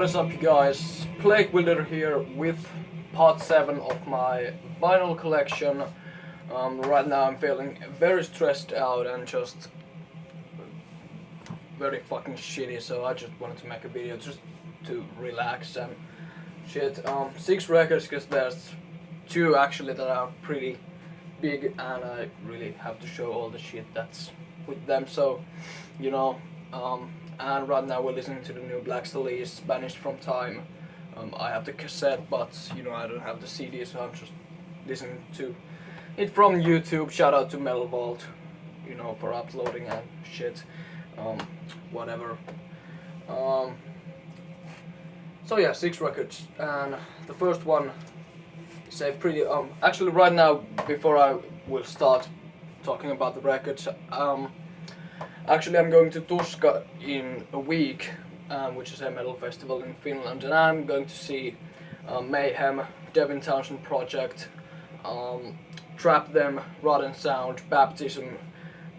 What is up, you guys? Plague Wilder here with part 7 of my vinyl collection. Right now I'm feeling very stressed out and just very fucking shitty, so I just wanted to make a video just to relax and shit. 6 records, because there's 2 actually that are pretty big and I really have to show all the shit that's with them, so you know. And right now we're listening to the new Black Stallies, Banished from Time. I have the cassette, but you know I don't have the CD, so I'm just listening to it from YouTube. Shout out to Metal Vault, you know, for uploading and shit. Whatever. So yeah, 6 records, and the first one is a pretty. Actually, right now, before I will start talking about the records, actually, I'm going to Tuska in a week, which is a metal festival in Finland, and I'm going to see Mayhem, Devin Townsend Project, Trap Them, Rotten Sound, Baptism,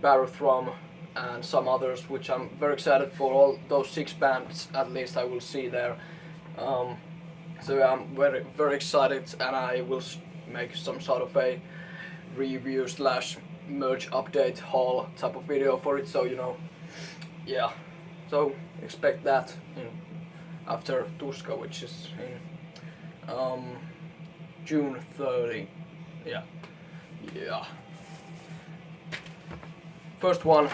Barothrum, and some others, which I'm very excited for. All those 6 bands, at least, I will see there. So yeah, I'm very excited, and I will make some sort of a review slash merge update haul type of video for it, so you know, yeah, so expect that after Tuska, which is in June 30. Yeah. First one,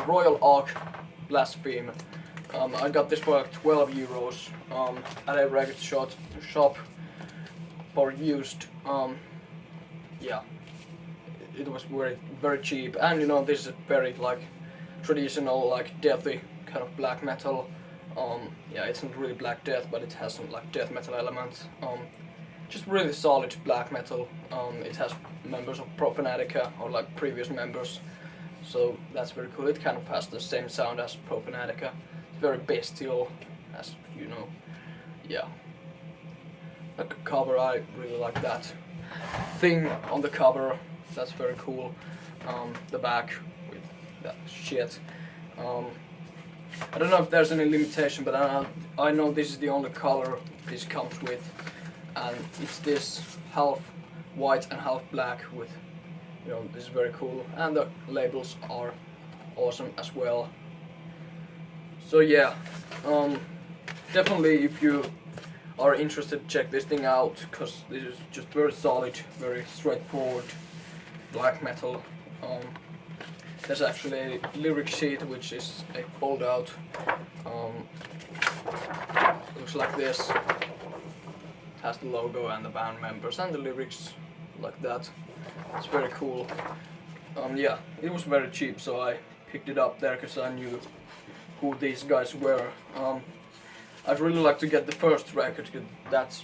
Royal Ark Blaspheme. I got this for like 12 euros at a record shop for used. Yeah, it was very cheap, and you know, this is a very like traditional, like deathy kind of black metal. Yeah, it's not really black death, but it has some like death metal elements. Just really solid black metal. It has members of Profanatica, or like previous members, so that's very cool. It kind of has the same sound as Profanatica. It's very bestial, as you know. Yeah, like a cover, I really like that thing on the cover. That's very cool. The back with that shit. I don't know if there's any limitation, but I know this is the only color this comes with, and it's this half white and half black with, you know, this is very cool, and the labels are awesome as well. So yeah, definitely if you are interested, check this thing out, because this is just very solid, very straightforward black metal. There's actually a lyric sheet, which is a fold out. Looks like this. Has the logo and the band members and the lyrics like that. It's very cool. Yeah, it was very cheap, so I picked it up there because I knew who these guys were. I'd really like to get the first record, because that's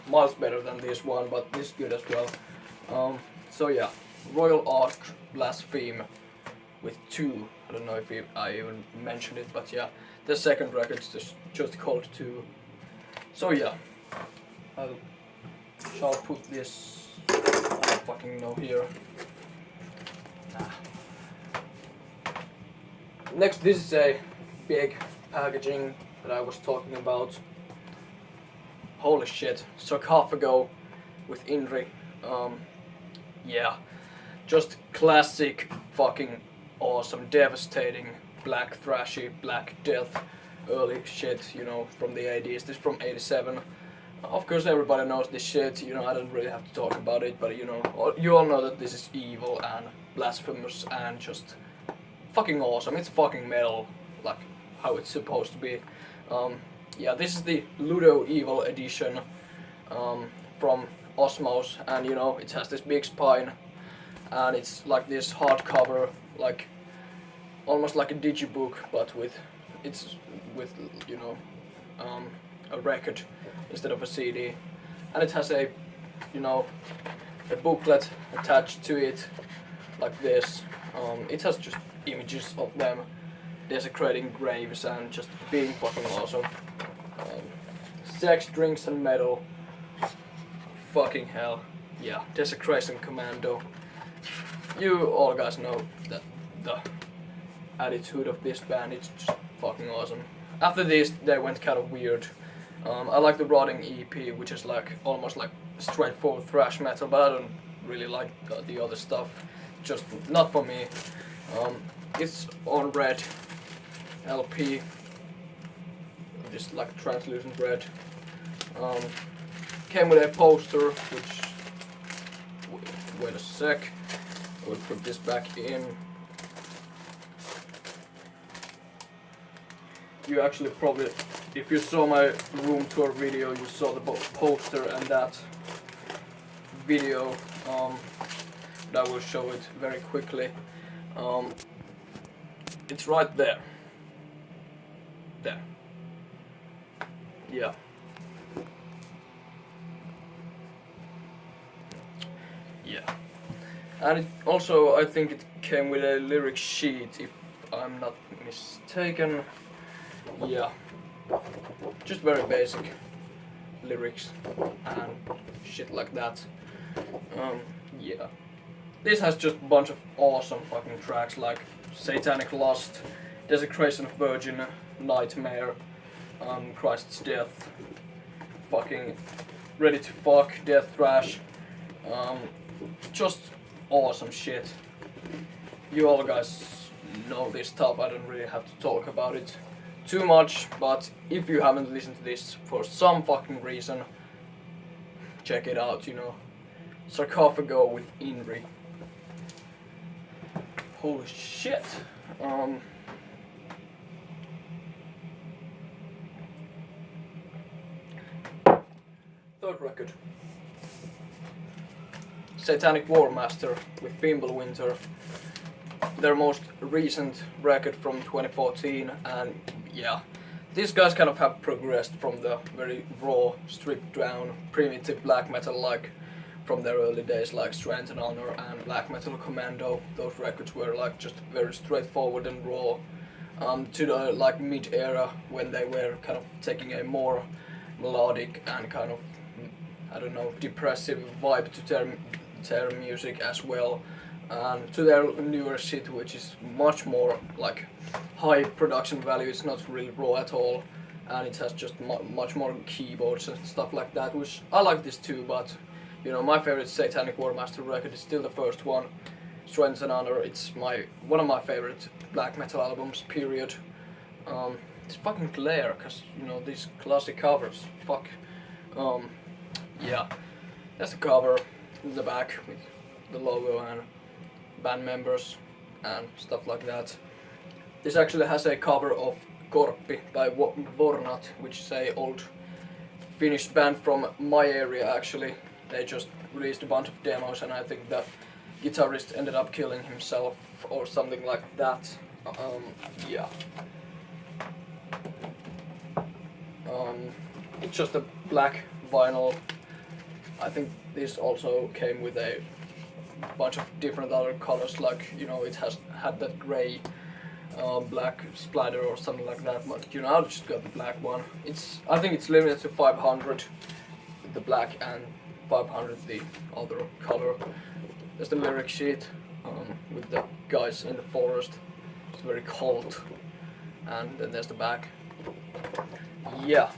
miles better than this one, but this is good as well. So yeah, Royal Ark Blaspheme with 2. I don't know if I even mentioned it, but yeah, the second record is just called 2. So yeah, I shall put this, I don't fucking know, here. Next, this is a big packaging that I was talking about. Holy shit, Sarcophago with Inri. Yeah, just classic fucking awesome, devastating, black thrashy, black death, early shit, you know, from the 80s. This is from 87. Of course everybody knows this shit, you know, I don't really have to talk about it, but you know, you all know that this is evil and blasphemous and just fucking awesome. It's fucking metal, like how it's supposed to be. Yeah, this is the Ludo Evil edition from Osmos, and you know, it has this big spine, and it's like this hardcover, like almost like a digibook, but with you know, a record instead of a CD, and it has a, you know, a booklet attached to it like this. It has just images of them desecrating graves and just being fucking awesome. Sex, drinks and metal. Fucking hell. Yeah, Desecration Commando. You all guys know that the attitude of this band is just fucking awesome. after this they went kind of weird. I like the Rotting EP, which is like almost like straightforward thrash metal, but I don't really like the other stuff. Just not for me. It's on red LP. This like translucent red. Came with a poster, which wait a sec. I will put this back in. You actually probably, if you saw my room tour video, you saw the poster and that video. But I will show it very quickly. It's right there. There. Yeah. Yeah. And it also, I think it came with a lyric sheet, if I'm not mistaken. Yeah. Just very basic lyrics and shit like that. Yeah. This has just a bunch of awesome fucking tracks like Satanic Lust, Desecration of Virgin, Nightmare, Christ's Death, fucking Ready to Fuck, Death Thrash, just awesome shit. You all guys know this stuff, I don't really have to talk about it too much, but if you haven't listened to this for some fucking reason, check it out, you know. Sarcophago with Inri. Holy shit. Third record. Satanic Warmaster with Winter. Their most recent record from 2014, and yeah, these guys kind of have progressed from the very raw, stripped down, primitive black metal like from their early days like Strength and Honor and Black Metal Commando. Those records were like just very straightforward and raw, to the like mid-era when they were kind of taking a more melodic and kind of, I don't know, depressive vibe to their music as well. And to their newer shit, which is much more like high production value. It's not really raw at all, and it has just much more keyboards and stuff like that, which I like this too, but you know, my favorite Satanic Warmaster record is still the first one, Strength and Honor. It's one of my favorite black metal albums, period. It's fucking glare, cause you know, these classic covers, fuck. Yeah, that's the cover in the back with the logo and band members and stuff like that. This actually has a cover of Korppi by Vornat, which is a old Finnish band from my area actually. They just released a bunch of demos and I think the guitarist ended up killing himself or something like that. Yeah. It's just a black vinyl. I think this also came with a bunch of different other colors, like, you know, it had that gray black splatter or something like that, but you know, I just got the black one. I think it's limited to 500 the black and 500 the other color. There's the lyric sheet with the guys in the forest. It's very cold, and then there's the back. Yeah,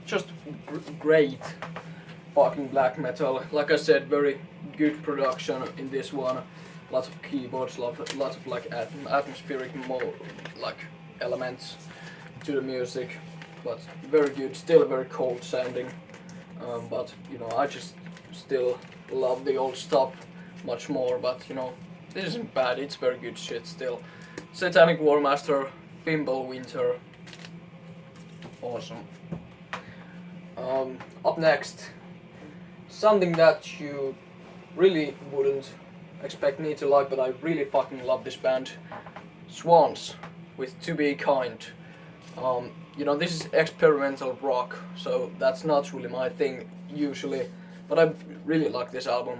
just great fucking black metal. Like I said, very good production in this one. Lots of keyboards, lots of like atmospheric like elements to the music, but very good. Still very cold sounding, but you know, I just still love the old stuff much more. But you know, this isn't bad. It's very good shit still. Satanic Warmaster, Winter. Awesome. Up next, something that you really wouldn't expect me to like, but I really fucking love this band. Swans with To Be Kind. You know, this is experimental rock, so that's not really my thing usually, but I really like this album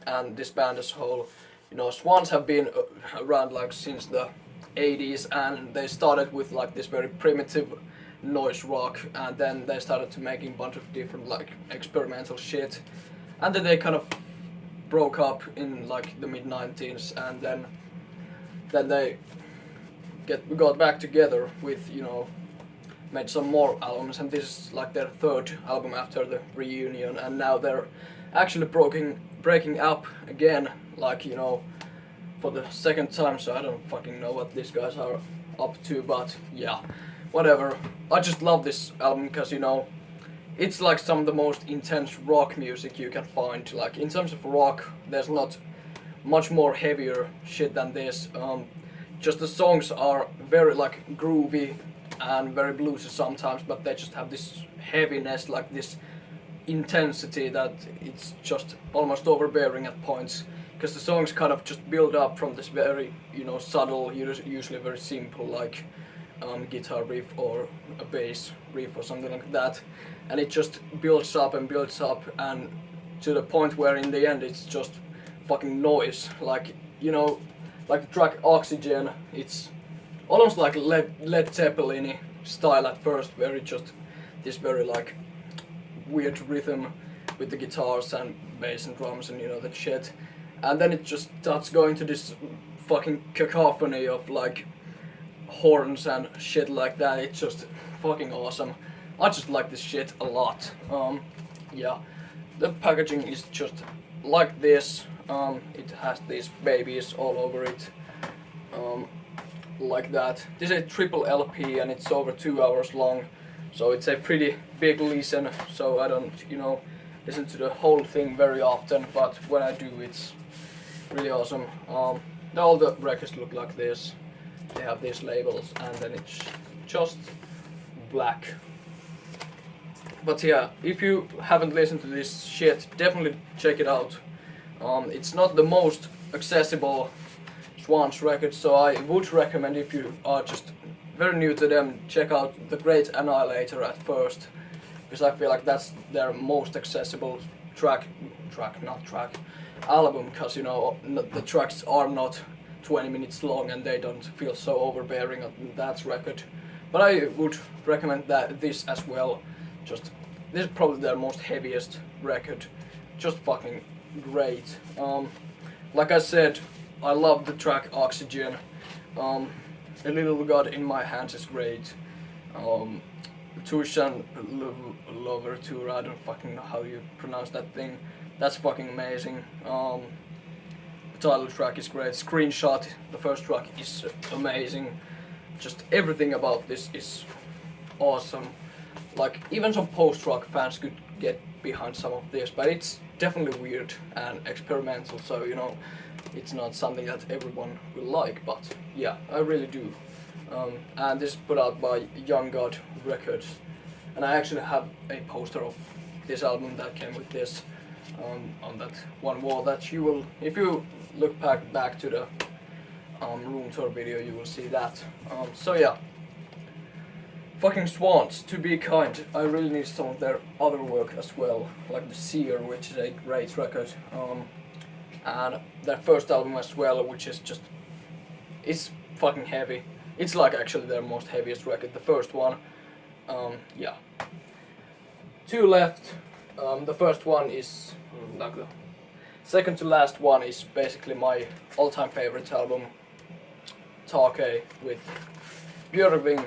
and this band as a whole. You know, Swans have been around like since the 80s, and they started with like this very primitive noise rock, and then they started to making a bunch of different like experimental shit, and then they kind of broke up in like the mid-90s, and then they got back together with, you know, made some more albums, and this is like their third album after the reunion, and now they're actually breaking up again, like, you know, for the second time, so I don't fucking know what these guys are up to, but yeah, whatever. I just love this album because, you know, it's like some of the most intense rock music you can find. Like, in terms of rock, there's not much more heavier shit than this. Just the songs are very like groovy and very bluesy sometimes, but they just have this heaviness, like this intensity that it's just almost overbearing at points. Because the songs kind of just build up from this very, you know, subtle, usually very simple, like guitar riff or a bass riff or something like that, and it just builds up and to the point where in the end it's just fucking noise. Like, you know, like the track Oxygen, it's almost like Led Zeppelin style at first, where it's just this very like weird rhythm with the guitars and bass and drums and, you know, that shit, and then it just starts going to this fucking cacophony of like horns and shit like that. It's just fucking awesome. I just like this shit a lot. Yeah, the packaging is just like this. It has these babies all over it, like that. This is a triple LP and it's over 2 hours long, so it's a pretty big listen. So I don't, you know, listen to the whole thing very often, but when I do, it's really awesome. All the records look like this. They have these labels, and then it's just black. But yeah, if you haven't listened to this shit, definitely check it out. It's not the most accessible Swans record, so I would recommend, if you are just very new to them, check out The Great Annihilator at first, because I feel like that's their most accessible album, because, you know, the tracks are not 20 minutes long and they don't feel so overbearing on that record. But I would recommend this as well. Just, this is probably their most heaviest record. Just fucking great. Like I said, I love the track Oxygen. A Little God in My Hands is great. Tushan Lover Tour, I don't fucking know how you pronounce that thing. That's fucking amazing. The title track is great. Screenshot, the first track, is amazing. Just everything about this is awesome. Like, even some post-rock fans could get behind some of this, but it's definitely weird and experimental, so, you know, it's not something that everyone will like, but yeah, I really do. And this is put out by Young God Records, and I actually have a poster of this album that came with this on that one wall that you will, if you look back to the room tour video, you will see that. So yeah, fucking Swans, To Be Kind. I really need some of their other work as well, like The Seer, which is a great record, and their first album as well, which is just, it's fucking heavy. It's like actually their most heaviest record, the first one. Yeah. Two left. The first one is like the second to last one is basically my all-time favorite album, Take with Björving.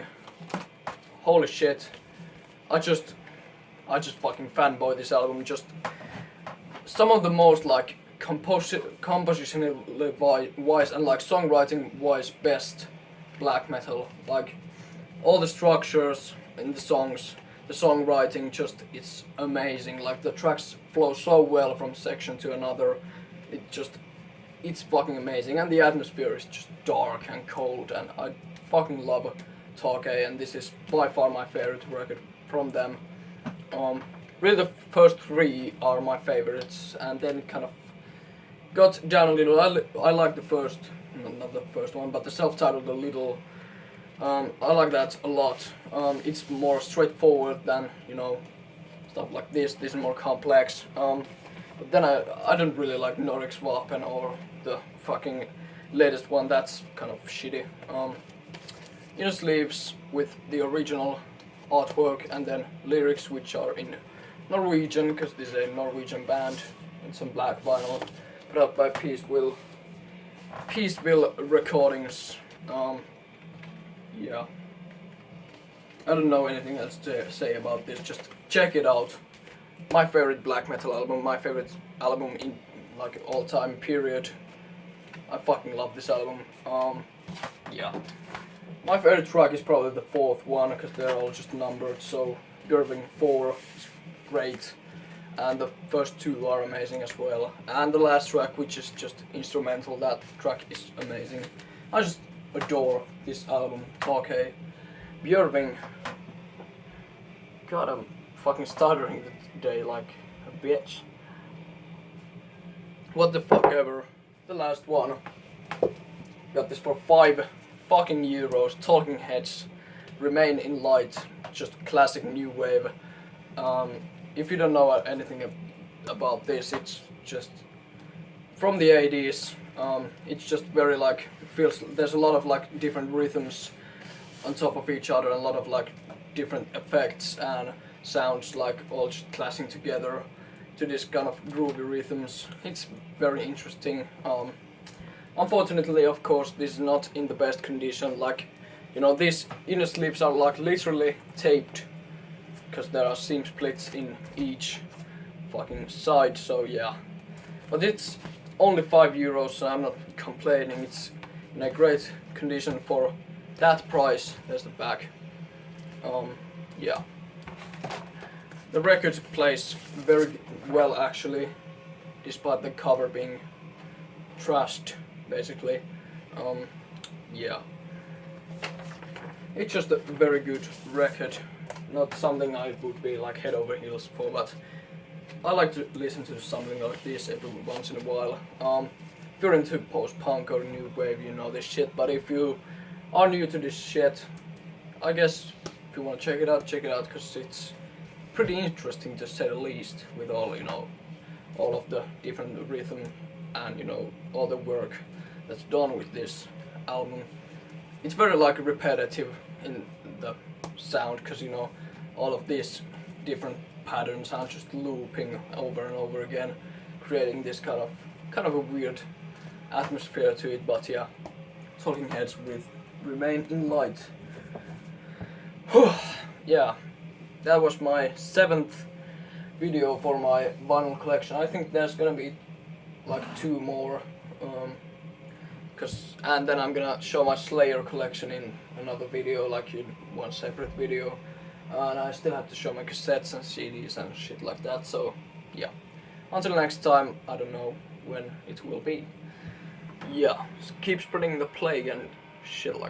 Holy shit! I just fucking fanboy this album. Just some of the most like compositionally wise and like songwriting wise best black metal. Like all the structures in the songs, the songwriting, just it's amazing. Like the tracks flow so well from section to another. It's fucking amazing, and the atmosphere is just dark and cold, and I fucking love Take, and this is by far my favorite record from them. Really the first three are my favorites, and then it kind of got down a little. I like the first, not the first one, but the self-titled a little. I like that a lot. It's more straightforward than, you know, stuff like this. This is more complex. But then I don't really like Norix Vapen or the fucking latest one. That's kind of shitty. Inner sleeves with the original artwork, and then lyrics which are in Norwegian, because this is a Norwegian band, and some black vinyl put out by Peaceville Recordings. Yeah. I don't know anything else to say about this, just check it out. My favorite black metal album, my favorite album in like all time period. I fucking love this album. Yeah. My favorite track is probably the fourth one, because they're all just numbered, so Gerving 4 is great. And the first two are amazing as well. And the last track, which is just instrumental, that track is amazing. I just adore this album. Okay. Björving. God, I'm fucking stuttering today like a bitch. What the fuck ever. The last one. Got this for 5 fucking euros. Talking Heads. Remain in Light. Just classic new wave. If you don't know anything about this, it's just from the 80s. It's just very like, feels there's a lot of like different rhythms on top of each other, and a lot of like different effects and sounds like all just clashing together to this kind of groovy rhythms. It's very interesting. Unfortunately, of course, this is not in the best condition. Like, you know, these inner sleeves are like literally taped, because there are seam splits in each fucking side, so yeah. But it's only 5 euros, so I'm not complaining. It's in a great condition for that price. There's the back. Yeah. The record plays very well actually, despite the cover being trashed, basically. Yeah. It's just a very good record. Not something I would be like head over heels for, but I like to listen to something like this every once in a while. If you're into post-punk or new wave, you know this shit, but if you are new to this shit, I guess if you want to check it out, because it's pretty interesting to say the least, with all, you know, all of the different rhythm and, you know, all the work that's done with this album. It's very like repetitive in the sound, because, you know, all of these different patterns are just looping over and over again, creating this kind of a weird atmosphere to it. But yeah, Talking Heads with Remain in Light. Yeah, that was my 7th video for my vinyl collection. I think there's gonna be like 2 more, and then I'm gonna show my Slayer collection in another video, like in one separate video. And I still have to show my cassettes and CDs and shit like that, so yeah. Until next time, I don't know when it will be. Yeah, keep spreading the plague and shit like